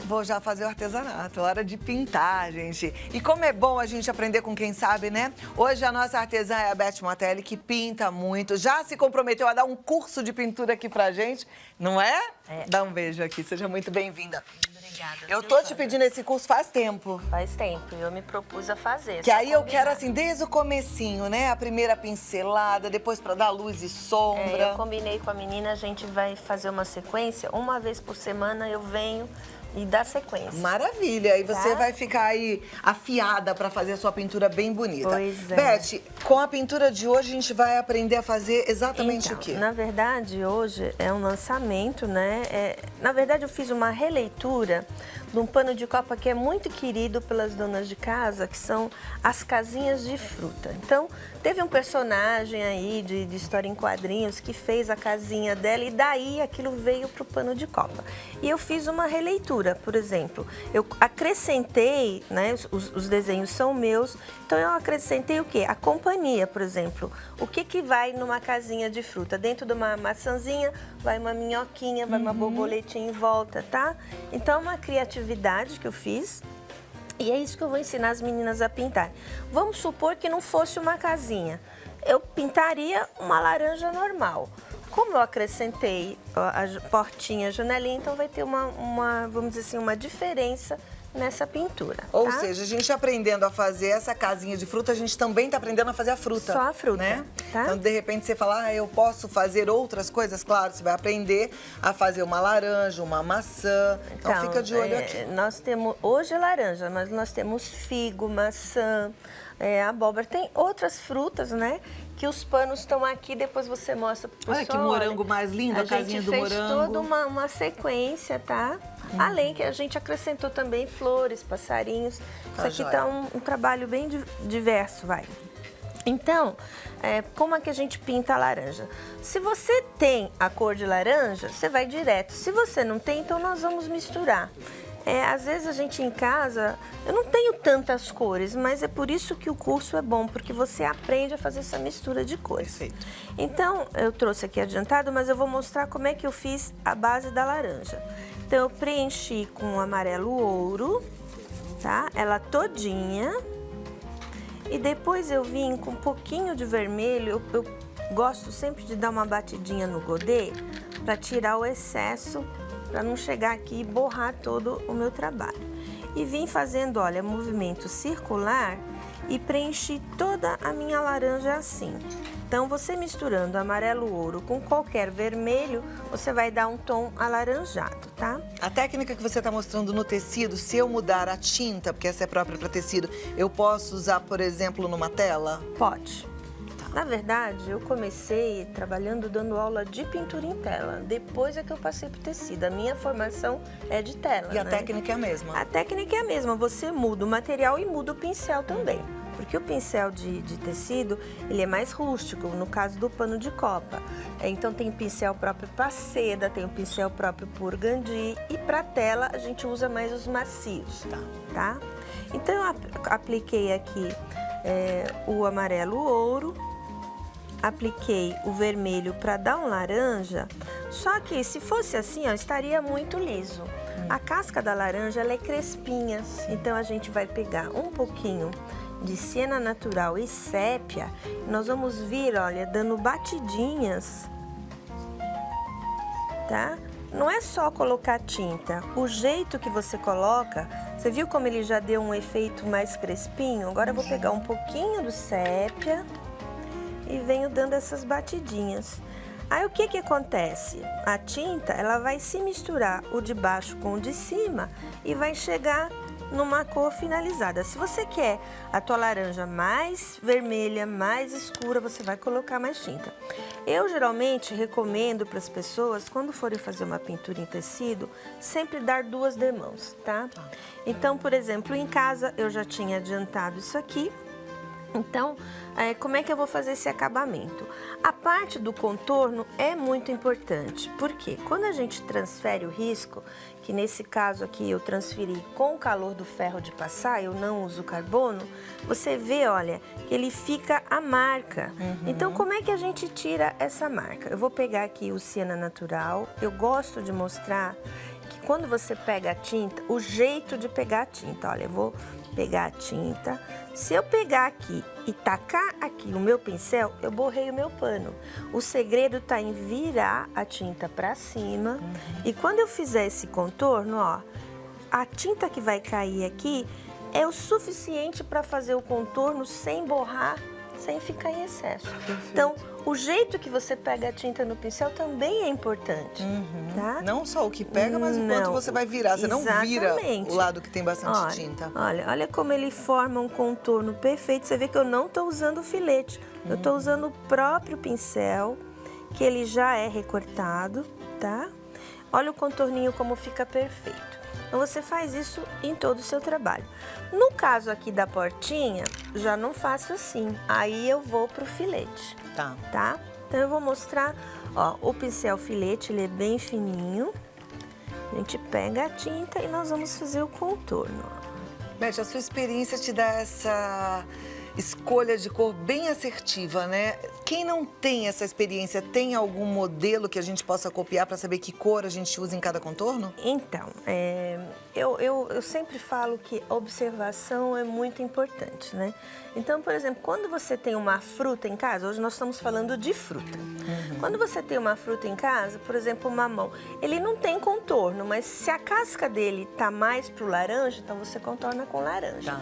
Vou já fazer o artesanato, hora de pintar, gente. E como é bom a gente aprender com quem sabe, né? Hoje a nossa artesã é a Beth Motelli, que pinta muito. Já se comprometeu a dar um curso de pintura aqui pra gente, não é? Dá um beijo aqui, seja muito bem-vinda. Obrigada. Eu tô te pedindo esse curso faz tempo. Faz tempo, e eu me propus a fazer. Que aí eu quero, assim, desde o comecinho, né? A primeira pincelada, depois pra dar luz e sombra. Eu combinei com a menina, a gente vai fazer uma sequência. Uma vez por semana eu venho e dá sequência. Maravilha! E você Tá? vai ficar aí afiada para fazer a sua pintura bem bonita. Pois é. Beth, com a pintura de hoje a gente vai aprender a fazer exatamente Então, o quê? na verdade, hoje é um lançamento, né? Na verdade, eu fiz uma releitura de um pano de copa que é muito querido pelas donas de casa, que são as casinhas de fruta. Então, teve um personagem aí de história em quadrinhos que fez a casinha dela e daí aquilo veio para o pano de copa. E eu fiz uma releitura, por exemplo, eu acrescentei, né? Os desenhos são meus, então eu acrescentei o quê? A companhia, por exemplo. O que vai numa casinha de fruta? Dentro de uma maçãzinha vai uma minhoquinha, vai uma borboletinha em volta, tá? Então, uma criatividade que eu fiz. E é isso que eu vou ensinar as meninas a pintar. Vamos supor que não fosse uma casinha. Eu pintaria uma laranja normal. Como eu acrescentei a portinha, a janelinha, então vai ter vamos dizer assim, uma diferença nessa pintura. Ou tá? seja, a gente aprendendo a fazer essa casinha de fruta, a gente também tá aprendendo a fazer a fruta. Só a fruta, né? tá? Então, de repente, você fala, eu posso fazer outras coisas? Claro, você vai aprender a fazer uma laranja, uma maçã. Então fica de olho aqui. Nós temos, hoje é laranja, mas nós temos figo, maçã, abóbora. Tem outras frutas, né? Que os panos estão aqui, depois você mostra pro pessoal. Olha que morango mais lindo, a casinha do morango. A gente fez toda uma sequência, tá? Além que a gente acrescentou também flores, passarinhos. Isso aqui tá um trabalho bem diverso, vai. Então, como é que a gente pinta a laranja? Se você tem a cor de laranja, você vai direto. Se você não tem, então nós vamos misturar. Às vezes a gente em casa, eu não tenho tantas cores, mas é por isso que o curso é bom, porque você aprende a fazer essa mistura de cores. Perfeito. Então, eu trouxe aqui adiantado, mas eu vou mostrar como é que eu fiz a base da laranja. Então, eu preenchi com amarelo ouro, tá? Ela todinha. E depois eu vim com um pouquinho de vermelho. Eu gosto sempre de dar uma batidinha no godê para tirar o excesso, para não chegar aqui e borrar todo o meu trabalho. E vim fazendo, olha, movimento circular e preenchi toda a minha laranja assim. Então, você misturando amarelo ouro com qualquer vermelho, você vai dar um tom alaranjado, tá? A técnica que você está mostrando no tecido, se eu mudar a tinta, porque essa é própria para tecido, eu posso usar, por exemplo, numa tela? Pode. Na verdade, eu comecei trabalhando dando aula de pintura em tela. Depois é que eu passei pro tecido. A minha formação é de tela, E a né? técnica é a mesma? A técnica é a mesma. Você muda o material e muda o pincel também. Porque o pincel de tecido, ele é mais rústico, no caso do pano de copa. Então tem pincel próprio para seda, tem o pincel próprio para organdi. E para tela, a gente usa mais os macios, tá? Então eu apliquei aqui o amarelo ouro. Apliquei o vermelho para dar um laranja, só que se fosse assim, ó, estaria muito liso. A casca da laranja, ela é crespinha, então a gente vai pegar um pouquinho de siena natural e sépia, e nós vamos vir, olha, dando batidinhas, tá? Não é só colocar tinta, o jeito que você coloca, você viu como ele já deu um efeito mais crespinho? Agora eu vou pegar um pouquinho do sépia e venho dando essas batidinhas. Aí o que acontece? A tinta, ela vai se misturar o de baixo com o de cima e vai chegar numa cor finalizada. Se você quer a tua laranja mais vermelha, mais escura, você vai colocar mais tinta. Eu geralmente recomendo para as pessoas, quando forem fazer uma pintura em tecido, sempre dar 2 demãos, tá? Então, por exemplo, em casa eu já tinha adiantado isso aqui. Então, como é que eu vou fazer esse acabamento? A parte do contorno é muito importante, porque quando a gente transfere o risco, que nesse caso aqui eu transferi com o calor do ferro de passar, eu não uso carbono, você vê, olha, que ele fica a marca. Então, como é que a gente tira essa marca? Eu vou pegar aqui o siena natural, eu gosto de mostrar que quando você pega a tinta, o jeito de pegar a tinta, olha, eu vou pegar a tinta. Se eu pegar aqui e tacar aqui o meu pincel, eu borrei o meu pano. O segredo tá em virar a tinta para cima. E quando eu fizer esse contorno, ó, a tinta que vai cair aqui é o suficiente para fazer o contorno sem borrar, sem ficar em excesso. Então, o jeito que você pega a tinta no pincel também é importante, tá? Não só o que pega, mas o quanto você vai virar. Você não vira o lado que tem bastante olha, tinta. Olha como ele forma um contorno perfeito. Você vê que eu não tô usando o filete. Eu tô usando o próprio pincel, que ele já é recortado, tá? Olha o contorninho como fica perfeito. Então, você faz isso em todo o seu trabalho. No caso aqui da portinha, já não faço assim. Aí eu vou pro filete, tá? Então, eu vou mostrar, ó, o pincel filete, ele é bem fininho. A gente pega a tinta e nós vamos fazer o contorno. Beth, a sua experiência te dá essa escolha de cor bem assertiva, né? Quem não tem essa experiência, tem algum modelo que a gente possa copiar para saber que cor a gente usa em cada contorno? Então, eu sempre falo que observação é muito importante, né? Então, por exemplo, quando você tem uma fruta em casa, hoje nós estamos falando de fruta. Quando você tem uma fruta em casa, por exemplo, o mamão, ele não tem contorno, mas se a casca dele tá mais pro laranja, então você contorna com laranja.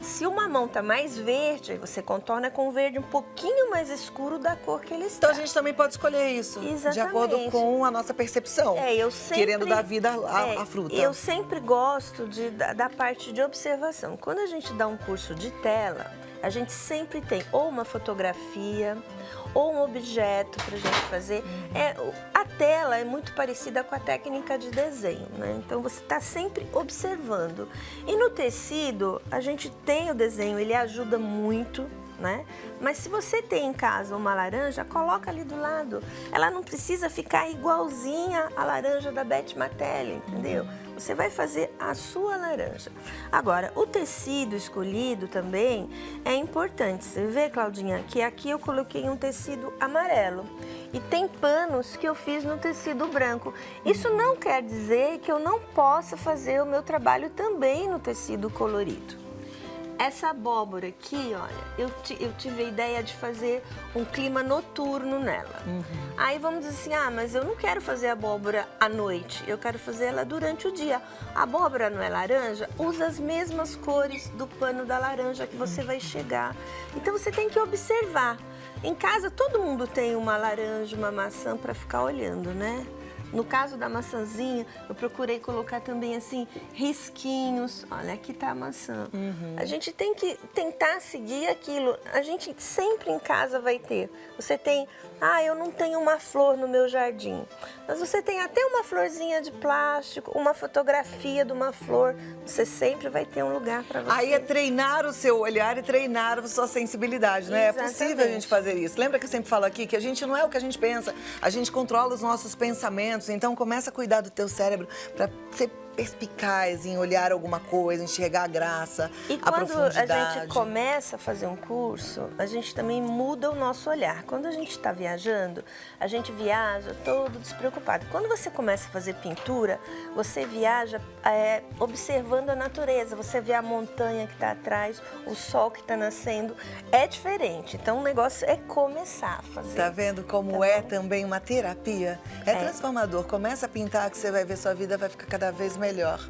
Se o mamão tá mais verde, aí você contorna com verde um pouquinho mais escuro da cor que ele está. Então a gente também pode escolher isso, de acordo com a nossa percepção, querendo dar vida à fruta. Eu sempre gosto da parte de observação. Quando a gente dá um curso de tela, a gente sempre tem ou uma fotografia ou um objeto para a gente fazer. A tela é muito parecida com a técnica de desenho, né? Então você está sempre observando. E no tecido, a gente tem o desenho, ele ajuda muito, né? Mas se você tem em casa uma laranja, coloca ali do lado. Ela não precisa ficar igualzinha à laranja da Beth Martelli, entendeu? Você vai fazer a sua laranja. Agora, o tecido escolhido também é importante. Você vê, Claudinha, que aqui eu coloquei um tecido amarelo. E tem panos que eu fiz no tecido branco. Isso não quer dizer que eu não possa fazer o meu trabalho também no tecido colorido. Essa abóbora aqui, olha, eu tive a ideia de fazer um clima noturno nela. Aí vamos dizer assim, mas eu não quero fazer abóbora à noite, eu quero fazer ela durante o dia. A abóbora não é laranja? Usa as mesmas cores do pano da laranja que você vai chegar. Então você tem que observar. Em casa todo mundo tem uma laranja, uma maçã para ficar olhando, né? No caso da maçãzinha, eu procurei colocar também assim, risquinhos. Olha, aqui tá a maçã. A gente tem que tentar seguir aquilo. A gente sempre em casa vai ter. Você tem, eu não tenho uma flor no meu jardim. Mas você tem até uma florzinha de plástico, uma fotografia de uma flor. Você sempre vai ter um lugar para você. Aí é treinar o seu olhar e treinar a sua sensibilidade, né? Exatamente. É possível a gente fazer isso. Lembra que eu sempre falo aqui que a gente não é o que a gente pensa, a gente controla os nossos pensamentos. Então começa a cuidar do teu cérebro para ser perspicaz em olhar alguma coisa, enxergar a graça, a profundidade. E quando a gente começa a fazer um curso, a gente também muda o nosso olhar. Quando a gente está viajando, a gente viaja todo despreocupado. Quando você começa a fazer pintura, você viaja observando a natureza. Você vê a montanha que está atrás, o sol que está nascendo. É diferente. Então o negócio é começar a fazer. Tá vendo como também uma terapia? É transformador. Começa a pintar que você vai ver sua vida vai ficar cada vez melhor.